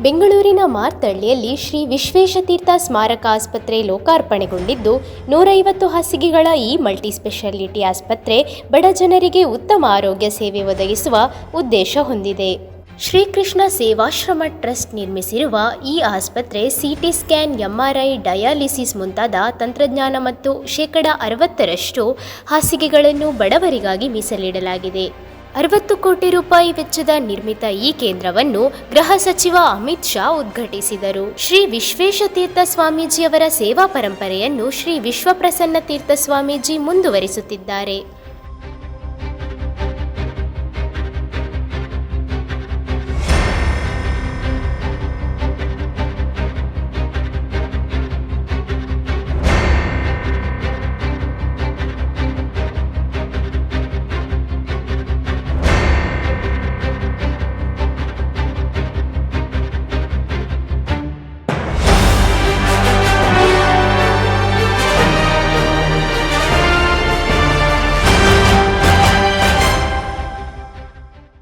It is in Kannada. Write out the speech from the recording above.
ಬೆಂಗಳೂರಿನ ಮಾರ್ತಳ್ಳಿಯಲ್ಲಿ ಶ್ರೀ ವಿಶ್ವೇಶತೀರ್ಥ ಸ್ಮಾರಕ ಆಸ್ಪತ್ರೆ ಲೋಕಾರ್ಪಣೆಗೊಂಡಿದ್ದು 150 ಹಾಸಿಗೆಗಳ ಈ ಮಲ್ಟಿ ಸ್ಪೆಷಾಲಿಟಿ ಆಸ್ಪತ್ರೆ ಬಡ ಜನರಿಗೆ ಉತ್ತಮ ಆರೋಗ್ಯ ಸೇವೆ ಒದಗಿಸುವ ಉದ್ದೇಶ ಹೊಂದಿದೆ. ಶ್ರೀಕೃಷ್ಣ ಸೇವಾಶ್ರಮ ಟ್ರಸ್ಟ್ ನಿರ್ಮಿಸಿರುವ ಈ ಆಸ್ಪತ್ರೆ ಸಿಟಿ ಸ್ಕ್ಯಾನ್, ಎಂಆರ್ಐ, ಡಯಾಲಿಸಿಸ್ ಮುಂತಾದ ತಂತ್ರಜ್ಞಾನ ಮತ್ತು 60% ಹಾಸಿಗೆಗಳನ್ನು ಬಡವರಿಗಾಗಿ ಮೀಸಲಿಡಲಾಗಿದೆ. 60 ಕೋಟಿ ರೂಪಾಯಿ ವೆಚ್ಚದ ನಿರ್ಮಿತ ಈ ಕೇಂದ್ರವನ್ನು ಗೃಹ ಸಚಿವ ಅಮಿತ್ ಶಾ ಉದ್ಘಾಟಿಸಿದರು. ಶ್ರೀ ವಿಶ್ವೇಶತೀರ್ಥ ಸ್ವಾಮೀಜಿಯವರ ಸೇವಾ ಪರಂಪರೆಯನ್ನು ಶ್ರೀ ವಿಶ್ವಪ್ರಸನ್ನ ತೀರ್ಥ ಸ್ವಾಮೀಜಿ ಮುಂದುವರಿಸುತ್ತಿದ್ದಾರೆ.